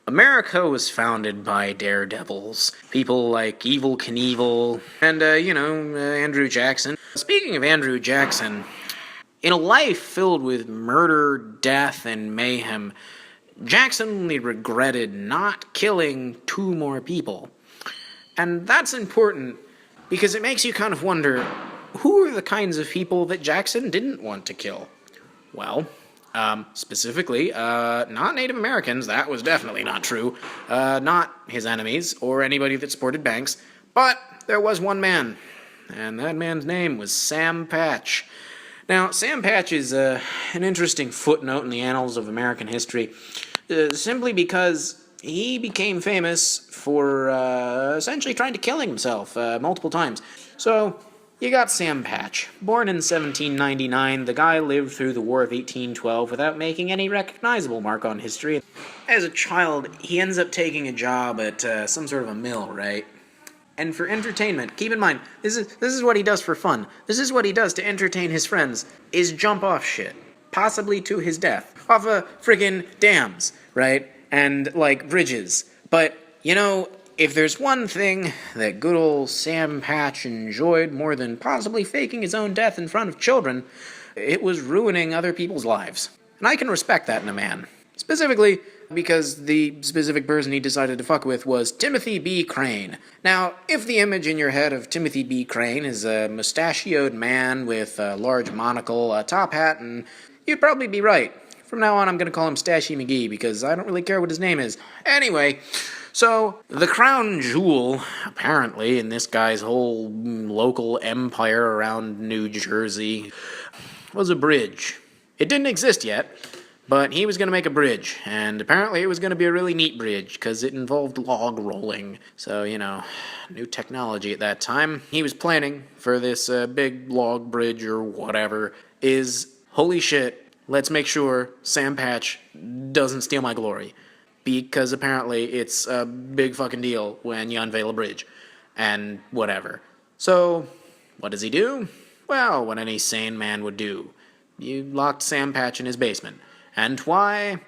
America was founded by daredevils. People like Evel Knievel and, Andrew Jackson. Speaking of Andrew Jackson, in a life filled with murder, death, and mayhem, Jackson only regretted not killing 2 more people. And that's important because it makes you kind of wonder, who are the kinds of people that Jackson didn't want to kill? Well, specifically, not Native Americans, that was definitely not true, not his enemies, or anybody that supported Banks, but there was one man, and that man's name was Sam Patch. Now, Sam Patch is an interesting footnote in the annals of American history, simply because he became famous for essentially trying to kill himself multiple times. So, you got Sam Patch. Born in 1799, the guy lived through the War of 1812 without making any recognizable mark on history. As a child, he ends up taking a job at some sort of a mill, right? And for entertainment, keep in mind, this is what he does for fun. This is what he does to entertain his friends, is jump off shit. Possibly to his death. Off of friggin' dams, right? And, bridges. But, if there's one thing that good old Sam Patch enjoyed more than possibly faking his own death in front of children, it was ruining other people's lives. And I can respect that in a man. Specifically because the specific person he decided to fuck with was Timothy B. Crane. Now, if the image in your head of Timothy B. Crane is a mustachioed man with a large monocle, a top hat, and you'd probably be right. From now on, I'm going to call him Stashy McGee because I don't really care what his name is. Anyway, so the crown jewel, apparently, in this guy's whole local empire around New Jersey was a bridge. It didn't exist yet, but he was going to make a bridge, and apparently it was going to be a really neat bridge because it involved log rolling. So, new technology at that time. He was planning for this big log bridge or whatever is, holy shit, let's make sure Sam Patch doesn't steal my glory. Because apparently it's a big fucking deal when you unveil a bridge. And whatever. So, what does he do? Well, what any sane man would do. You locked Sam Patch in his basement. And why?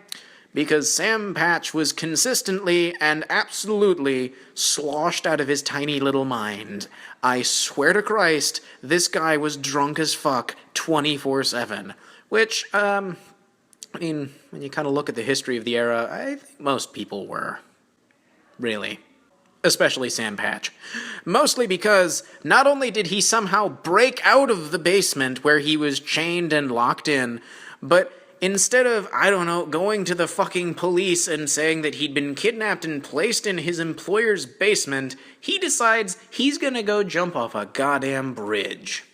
Because Sam Patch was consistently and absolutely sloshed out of his tiny little mind. I swear to Christ, this guy was drunk as fuck 24/7. Which, when you kind of look at the history of the era, I think most people were. Really. Especially Sam Patch. Mostly because not only did he somehow break out of the basement where he was chained and locked in, but instead of, going to the fucking police and saying that he'd been kidnapped and placed in his employer's basement, he decides he's gonna go jump off a goddamn bridge.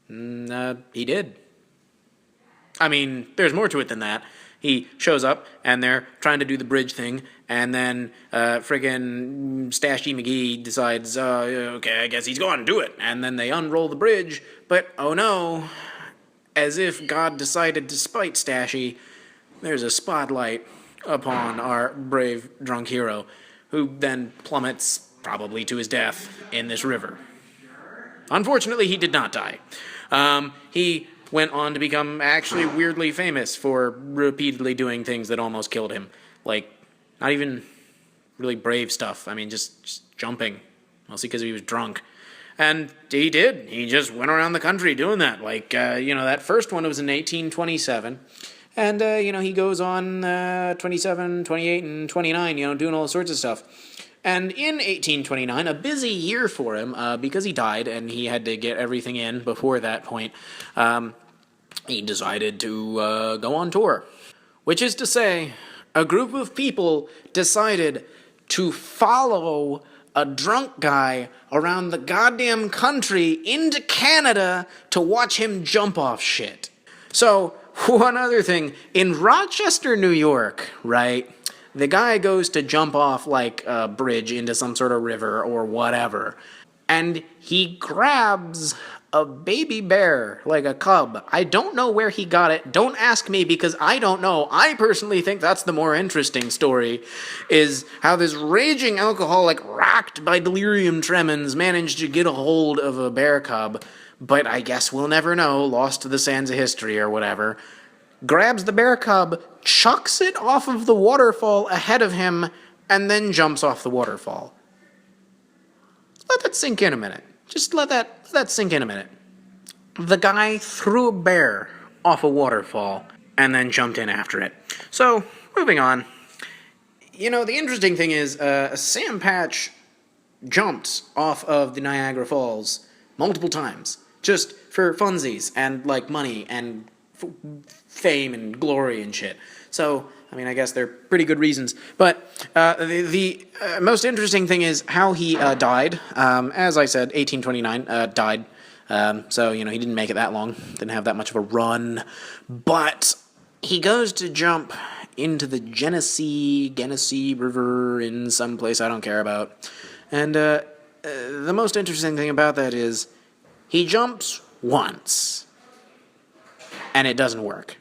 He did. There's more to it than that. He shows up, and they're trying to do the bridge thing, and then friggin' Stashy McGee decides, okay, I guess he's going to do it. And then they unroll the bridge, but oh no, as if God decided to spite Stashy, there's a spotlight upon our brave drunk hero, who then plummets, probably to his death, in this river. Unfortunately, he did not die. He went on to become actually weirdly famous for repeatedly doing things that almost killed him. Not even really brave stuff. Just jumping. Mostly because he was drunk. And he did. He just went around the country doing that. That first one was in 1827. And, he goes on 27, 28, and 29, doing all sorts of stuff. And in 1829, a busy year for him, because he died and he had to get everything in before that point, he decided to go on tour. Which is to say, a group of people decided to follow a drunk guy around the goddamn country into Canada to watch him jump off shit. So, one other thing, in Rochester, New York, right, the guy goes to jump off a bridge into some sort of river or whatever. and he grabs a baby bear, like a cub. I don't know where he got it. Don't ask me because I don't know. I personally think that's the more interesting story, is how this raging alcoholic, racked by delirium tremens, managed to get a hold of a bear cub, but I guess we'll never know, lost to the sands of history or whatever. Grabs the bear cub, chucks it off of the waterfall ahead of him, and then jumps off the waterfall. Let that sink in a minute. Just let that sink in a minute. The guy threw a bear off a waterfall and then jumped in after it. So, moving on. You know, the interesting thing is, Sam Patch jumped off of the Niagara Falls multiple times. Just for funsies and, like, money and fame and glory and shit. So, I mean, I guess they're pretty good reasons. But the most interesting thing is how he died. As I said, 1829, died. So, you know, he didn't make it that long. Didn't have that much of a run. But he goes to jump into the Genesee River in some place I don't care about. And the most interesting thing about that is he jumps once. And it doesn't work.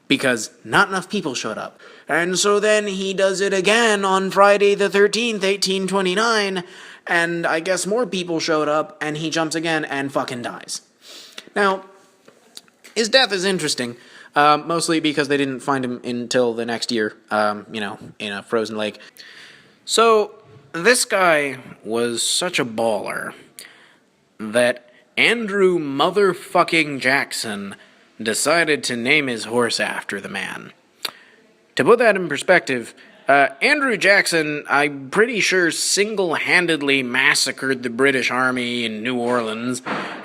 Because not enough people showed up. And so then he does it again on Friday the 13th, 1829, and I guess more people showed up, and he jumps again and fucking dies. Now, his death is interesting, mostly because they didn't find him until the next year, you know, in a frozen lake. So, this guy was such a baller that Andrew motherfucking Jackson decided to name his horse after the man. To put that in perspective, Andrew Jackson, I'm pretty sure, single-handedly massacred the British Army in New Orleans,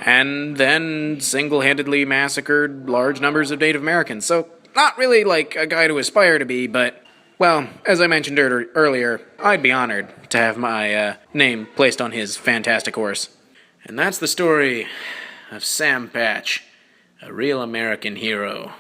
and then single-handedly massacred large numbers of Native Americans. So, not really like a guy to aspire to be, but, well, as I mentioned earlier, I'd be honored to have my name placed on his fantastic horse. And that's the story of Sam Patch, a real American hero.